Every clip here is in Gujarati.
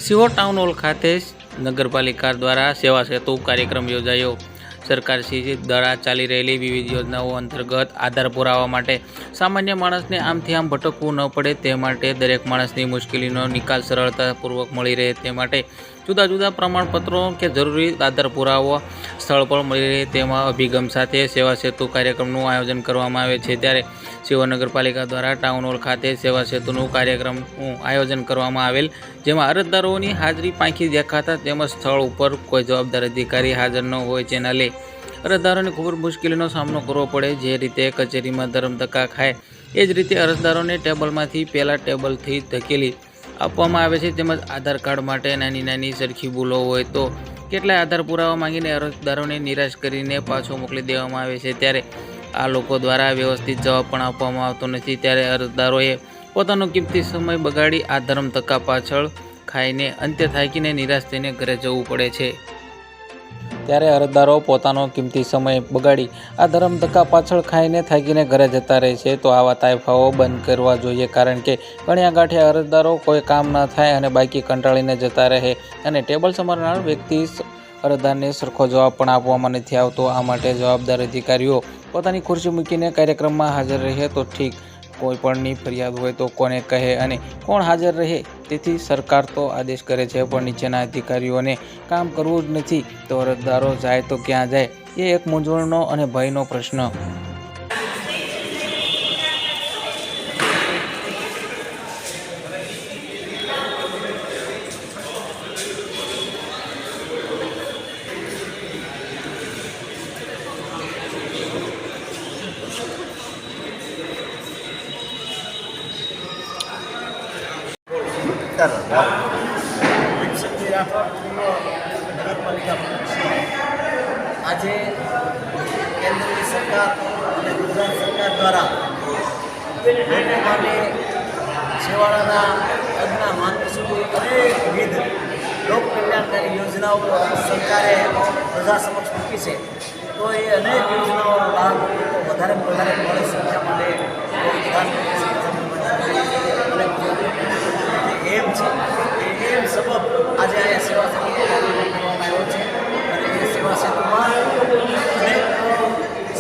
સિહોર ટાઉન હોલ ખાતે નગરપાલિકા દ્વારા સેવા સેતુ કાર્યક્રમ યોજાયો। સરકારશ્રી દ્વારા ચાલી રહેલી વિવિધ યોજનાઓ અંતર્ગત આધાર પુરાવા માટે સામાન્ય માણસને આમથી આમ ભટકવું ન પડે તે માટે દરેક માણસની મુશ્કેલીનો નિકાલ સરળતાપૂર્વક મળી રહે તે માટે જુદા જુદા પ્રમાણપત્રો કે જરૂરી આધાર પુરાવા સ્થળ પર મળી રહે તેવા અભિગમ સાથે સેવા સેતુ કાર્યક્રમનું આયોજન કરવામાં આવે છે। ત્યારે સિહોર નગરપાલિકા દ્વારા ટાઉન હોલ ખાતે સેવા સેતુનું કાર્યક્રમનું આયોજન કરવામાં આવેલ, જેમાં અરજદારોની હાજરી પાંખી દેખાતા તેમજ સ્થળ ઉપર કોઈ જવાબદાર અધિકારી હાજર ન હોય જેના લે અરજદારોને ખૂબ મુશ્કેલીનો સામનો કરવો પડે। જે રીતે કચેરીમાં ધરમધક્કા ખાય એ જ રીતે અરજદારોને ટેબલમાંથી પહેલાં ટેબલથી ધકેલી આપવામાં આવે છે। તેમજ આધાર કાર્ડ માટે નાની નાની સરખી ભૂલો હોય તો કેટલાય આધાર પુરાવા માંગીને અરજદારોને નિરાશ કરીને પાછો મોકલી દેવામાં આવે છે। ત્યારે આ લોકો દ્વારા વ્યવસ્થિત જવાબ પણ આપવામાં આવતો નથી। ત્યારે અરજદારોએ પોતાનો કિંમતી સમય બગાડી આ ધરમધક્કા પાછળ ખાઈને અંતે થાકીને નિરાશ થઈને ઘરે જવું પડે છે। ત્યારે અરજદારો પોતાનો કિંમતી સમય બગાડી આ ધરમધક્કા પાછળ ખાઈને થાકીને ઘરે જતા રહે છે, તો આવા તાયફાઓ બંધ કરવા જોઈએ। કારણ કે ગણ્યા ગાંઠ્યા અરજદારો કોઈ કામ ન થાય અને બાકી કંટાળીને જતા રહે અને ટેબલ સંભાળનાર વ્યક્તિ અરજદારને સરખો જવાબ પણ આપવામાં નથી આવતો। આ માટે જવાબદાર અધિકારીઓ પોતાની ખુરશી મૂકીને કાર્યક્રમમાં હાજર રહે તો ઠીક, કોઈ પણની ફરિયાદ હોય તો કોને કહે અને કોણ હાજર રહે। તેથી સરકાર તો આદેશ કરે છે પણ નીચેના અધિકારીઓને કામ કરવું જ નથી, તો અરજદારો જાય તો ક્યાં જાય એ એક મૂંઝવણનો અને ભયનો પ્રશ્ન। આજે કેન્દ્રની સરકાર અને ગુજરાત સરકાર દ્વારા લોકો માટે છેવાડાના અદના માનવી સુધી અનેકવિધ લોક કલ્યાણકારી યોજનાઓ સરકારે પ્રજા સમક્ષ મૂકી છે, તો એ અનેક યોજનાઓનો લાભ વધારે મોટી સંખ્યામાં લે અને એમ છે એ એમ સબબ આજે અહીંયા સેવા સેતુ કરવામાં આવ્યો છે અને એ સેવા સેતુમાં અનેક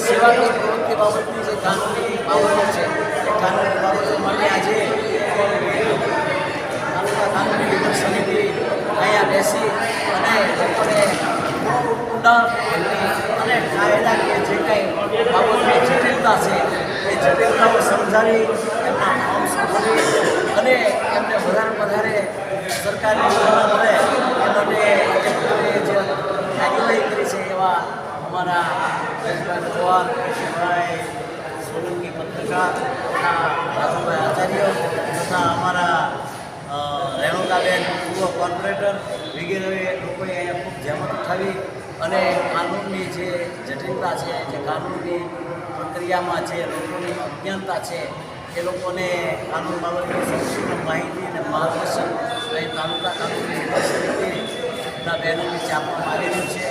સેવાની પ્રવૃત્તિ બાબતની જે કાનૂની બાબતો છે એ કાનૂની બાબતો માટે આજે તાલુકા કાનૂની વિભાગ સમિતિ અહીંયા બેસી અને લોકોને ઊંડાણ અને કાયદાકીય જે કંઈ બાબતની જટિલતા છે એ જટિલતાઓ સમજાવી એમના ફોર્મ્સ ભરી અને એમને વધારે સરકારની યોજના મળે એ માટે જે કાર્યવાહી કરી છે એવા અમારા રાજભાઈ પવાર, શિવભાઈ સોલંકી પત્રકાર તથા રાજુભાઈ આચાર્ય તથા અમારા રેણુકાબેન પૂર્વ કોર્પોરેટર વગેરે લોકોએ ખૂબ જહેમત ઉઠાવી અને કાનૂનની જે જટિલતા છે, જે કાનૂની પ્રક્રિયામાં જે લોકોની અજ્ઞાનતા છે એ લોકોને કાનૂન બાબતની સંપૂર્ણ માહિતી અને માર્ગદર્શન અહીં તાલુકા કાનૂની સમિતિના બહેનો નીચે આપવામાં આવી રહ્યું છે।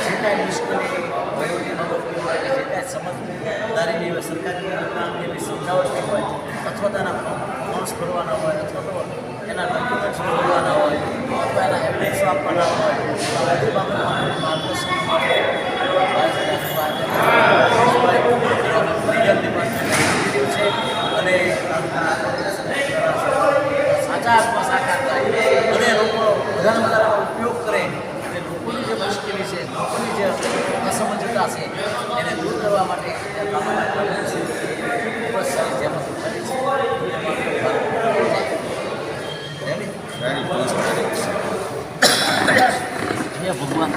જે કાંઈ મુશ્કેલી વહીવટી બાબતની હોય કે જે કાંઈ સમજદારીની હોય, સરકારની યોજના અંગેની સમજાવટની હોય અથવા તો એના ફોર્મ્સ ભરવાના હોય અથવા તો એના ડોક્યુમેન્ટ્સ ભરવાના હોય અથવા એના એવિડન્સ આપવાના હોય આ બધી બાબતમાં માર્ગદર્શન માટે અને સાચા આત્મા સાકાર થાય અને લોકો વધારે ઉપયોગ કરે અને લોકોની જે મુશ્કેલી છે, લોકોની જે અસમંજતા છે એને દૂર કરવા માટે ખૂબ જ સારી જહેમત ઉઠાવી છે। ભગવાન